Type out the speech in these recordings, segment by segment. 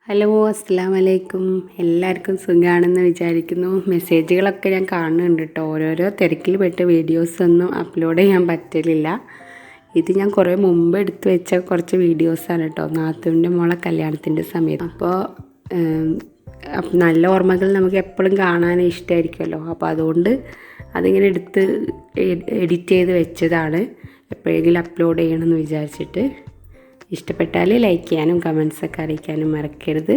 Hello അസ്സലാമു അലൈക്കും. എല്ലാവർക്കും സുഖമാണെന്ന് വിചാരിക്കുന്നു. മെസ്സേജുകളൊക്കെ ഞാൻ കാണുന്നുണ്ട് കേട്ടോ. ഓരോരോ തിരക്കിൽ പെട്ട് വീഡിയോസൊന്നും അപ്ലോഡ് ചെയ്യാൻ പറ്റലില്ല. ഇത് ഞാൻ കുറേ മുമ്പ് എടുത്തു വെച്ച കുറച്ച് വീഡിയോസാണ് കേട്ടോ, നാത്തൂൻ്റെ മോളെ കല്യാണത്തിൻ്റെ സമയത്ത്. അപ്പോൾ നല്ല ഓർമ്മകൾ നമുക്ക് എപ്പോഴും കാണാൻ ഇഷ്ടമായിരിക്കുമല്ലോ. അപ്പോൾ അതുകൊണ്ട് അതിങ്ങനെ എടുത്ത് എഡിറ്റ് ചെയ്ത് വെച്ചതാണ്, എപ്പോഴെങ്കിലും അപ്ലോഡ് ചെയ്യണമെന്ന് വിചാരിച്ചിട്ട്. ഇഷ്ടപ്പെട്ടാൽ ലൈക്ക് ചെയ്യാനും കമൻസൊക്കെ അറിയിക്കാനും മറക്കരുത്.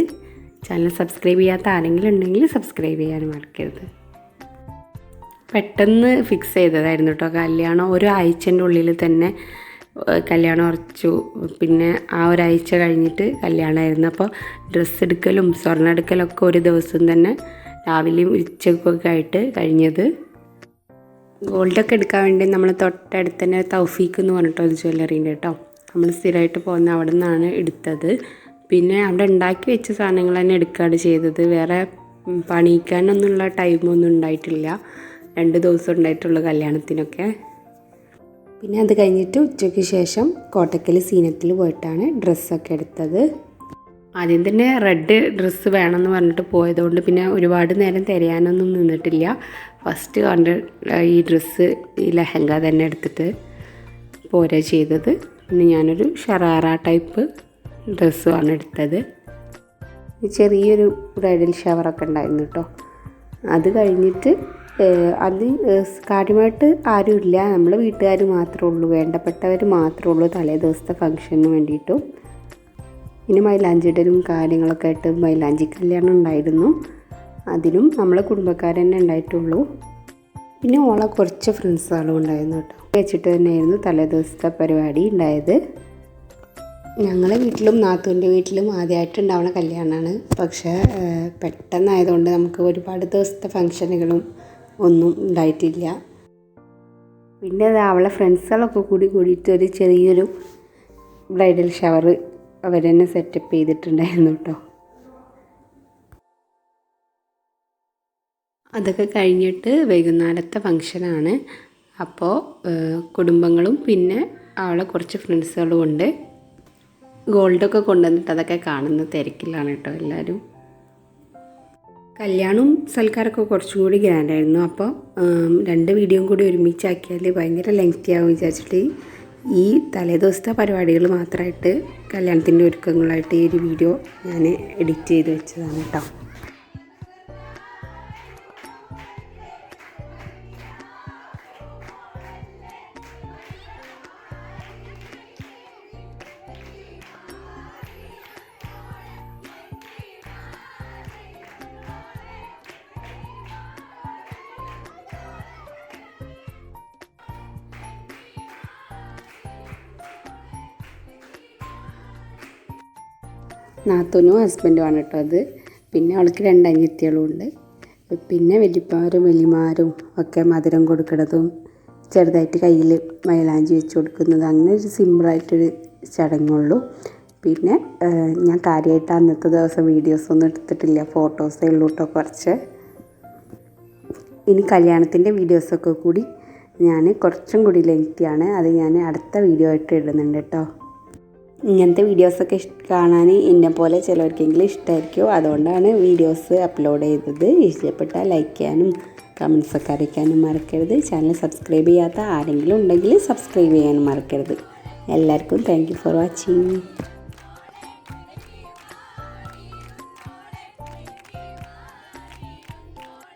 ചാനൽ സബ്സ്ക്രൈബ് ചെയ്യാത്ത ആരെങ്കിലും ഉണ്ടെങ്കിൽ സബ്സ്ക്രൈബ് ചെയ്യാനും മറക്കരുത്. പെട്ടെന്ന് ഫിക്സ് ചെയ്തതായിരുന്നു കേട്ടോ കല്യാണം. ഒരാഴ്ചൻ്റെ ഉള്ളിൽ തന്നെ കല്യാണം ഉറച്ചു. പിന്നെ ആ ഒരാഴ്ച കഴിഞ്ഞിട്ട് കല്യാണമായിരുന്നു. അപ്പോൾ ഡ്രസ്സ് എടുക്കലും സ്വർണ്ണം എടുക്കലൊക്കെ ഒരു ദിവസം തന്നെ, രാവിലെയും ഉച്ചക്കൊക്കെ ആയിട്ട് കഴിഞ്ഞത്. ഗോൾഡൊക്കെ എടുക്കാൻ വേണ്ടി നമ്മൾ തൊട്ടടുത്ത് തന്നെ തൗഫീക്ക് എന്ന് പറഞ്ഞിട്ട് ഒരു ജ്വല്ലറി ഉണ്ട് കേട്ടോ. നമ്മൾ സ്ഥിരമായിട്ട് പോകുന്ന അവിടെ നിന്നാണ് എടുത്തത്. പിന്നെ അവിടെ ഉണ്ടാക്കി വെച്ച സാധനങ്ങൾ തന്നെ എടുക്കുകയാണ് ചെയ്തത്. വേറെ പണിയിക്കാനൊന്നുള്ള ടൈമൊന്നും ഉണ്ടായിട്ടില്ല. 2 ദിവസം ഉണ്ടായിട്ടുള്ളൂ കല്യാണത്തിനൊക്കെ. പിന്നെ അത് കഴിഞ്ഞിട്ട് ഉച്ചയ്ക്ക് ശേഷം കോട്ടക്കൽ സീനത്തിൽ പോയിട്ടാണ് ഡ്രസ്സൊക്കെ എടുത്തത്. ആദ്യം തന്നെ റെഡ് ഡ്രസ്സ് വേണമെന്ന് പറഞ്ഞിട്ട് പോയതുകൊണ്ട് പിന്നെ ഒരുപാട് നേരം തിരയാനൊന്നും നിന്നിട്ടില്ല. ഫസ്റ്റ് കണ്ട ഈ ഡ്രസ്സ്, ഈ ലെഹങ്ക തന്നെ എടുത്തിട്ട് പോരാ ചെയ്തത്. പിന്നെ ഞാനൊരു ഷറാറ ടൈപ്പ് ഡ്രസ്സുമാണ് എടുത്തത്. ചെറിയൊരു ബ്രൈഡൽ ഷവറൊക്കെ ഉണ്ടായിരുന്നു കേട്ടോ. അത് കഴിഞ്ഞിട്ട് അത് കാര്യമായിട്ട് ആരുമില്ല, നമ്മൾ വീട്ടുകാർ മാത്രമേ ഉള്ളൂ, വേണ്ടപ്പെട്ടവർ മാത്രമേ ഉള്ളൂ തലേ ദിവസത്തെ ഫംഗ്ഷന് വേണ്ടിയിട്ടും. പിന്നെ മൈലാഞ്ചിടലും കാര്യങ്ങളൊക്കെ ആയിട്ട് മൈലാഞ്ചി കല്യാണം ഉണ്ടായിരുന്നു. അതിനും നമ്മളെ കുടുംബക്കാർ തന്നെ ഉണ്ടായിട്ടുള്ളൂ. പിന്നെ ഓളെ കുറച്ച് ഫ്രണ്ട്സുകളും ഉണ്ടായിരുന്നു കേട്ടോ. വെച്ചിട്ട് തന്നെയായിരുന്നു തലേ ദിവസത്തെ പരിപാടി ഉണ്ടായത്. ഞങ്ങളെ വീട്ടിലും നാത്തൂൻ്റെ വീട്ടിലും ആദ്യമായിട്ട് ഉണ്ടാവുന്ന കല്യാണമാണ്. പക്ഷേ പെട്ടെന്നായതുകൊണ്ട് നമുക്ക് ഒരുപാട് ദിവസത്തെ ഫംഗ്ഷനുകളും ഒന്നും ഉണ്ടായിട്ടില്ല. പിന്നെ അവളെ ഫ്രണ്ട്സുകളൊക്കെ കൂടിയിട്ട് ഒരു ചെറിയൊരു ബ്രൈഡൽ ഷവർ അവർ തന്നെ സെറ്റപ്പ് ചെയ്തിട്ടുണ്ടായിരുന്നു കേട്ടോ. അതൊക്കെ കഴിഞ്ഞിട്ട് വൈകുന്നേരത്തെ ഫംഗ്ഷനാണ്. അപ്പോൾ കുടുംബങ്ങളും പിന്നെ അവളെ കുറച്ച് ഫ്രണ്ട്സുകളും ഉണ്ട്. ഗോൾഡൊക്കെ കൊണ്ടുവന്നിട്ട് അതൊക്കെ കാണുന്ന തിരക്കിലാണ് കേട്ടോ എല്ലാവരും. കല്യാണവും സൽക്കാരമൊക്കെ കുറച്ചും കൂടി ഗ്രാൻഡായിരുന്നു. അപ്പോൾ 2 വീഡിയോയും കൂടി ഒരുമിച്ചാക്കിയാൽ ഭയങ്കര ലെങ്തി ആവും വിചാരിച്ചിട്ട് ഈ തലേദിവസത്തെ പരിപാടികൾ മാത്രമായിട്ട് കല്യാണത്തിൻ്റെ ഒരുക്കങ്ങളായിട്ട് ഈ ഒരു വീഡിയോ ഞാൻ എഡിറ്റ് ചെയ്ത് വെച്ചതാണ് കേട്ടോ. നാത്തൂനും ഹസ്ബൻഡുമാണ് കേട്ടോ അത്. പിന്നെ അവൾക്ക് 2 അനിയത്തികളും ഉണ്ട്. പിന്നെ വലിയപ്പാരും വലിയമാരും ഒക്കെ മധുരം കൊടുക്കുന്നതും ചെറുതായിട്ട് കയ്യിൽ മൈലാഞ്ചി വെച്ച് കൊടുക്കുന്നതും, അങ്ങനെ ഒരു സിമ്പിളായിട്ടൊരു ചടങ്ങുള്ളൂ. പിന്നെ ഞാൻ കാര്യമായിട്ട് അന്നത്തെ ദിവസം വീഡിയോസൊന്നും എടുത്തിട്ടില്ല, ഫോട്ടോസേ ഉള്ളൂ കേട്ടോ കുറച്ച്. ഇനി കല്യാണത്തിൻ്റെ വീഡിയോസൊക്കെ കൂടി ഞാൻ കുറച്ചും കൂടി ലെങ്തിയാണ്, അത് ഞാൻ അടുത്ത വീഡിയോ ആയിട്ട് ഇടുന്നുണ്ട് കേട്ടോ. ഇങ്ങനത്തെ വീഡിയോസൊക്കെ കാണാൻ എന്നെ പോലെ ചിലർക്കെങ്കിലും ഇഷ്ടമായിരിക്കും. അതുകൊണ്ടാണ് വീഡിയോസ് അപ്ലോഡ് ചെയ്തത്. ഇഷ്ടപ്പെട്ടാൽ ലൈക്ക് ചെയ്യാനും കമൻസൊക്കെ അറിയിക്കാനും മറക്കരുത്. ചാനൽ സബ്സ്ക്രൈബ് ചെയ്യാത്ത ആരെങ്കിലും ഉണ്ടെങ്കിൽ സബ്സ്ക്രൈബ് ചെയ്യാനും മറക്കരുത്. എല്ലാവർക്കും താങ്ക് യു ഫോർ വാച്ചിങ്.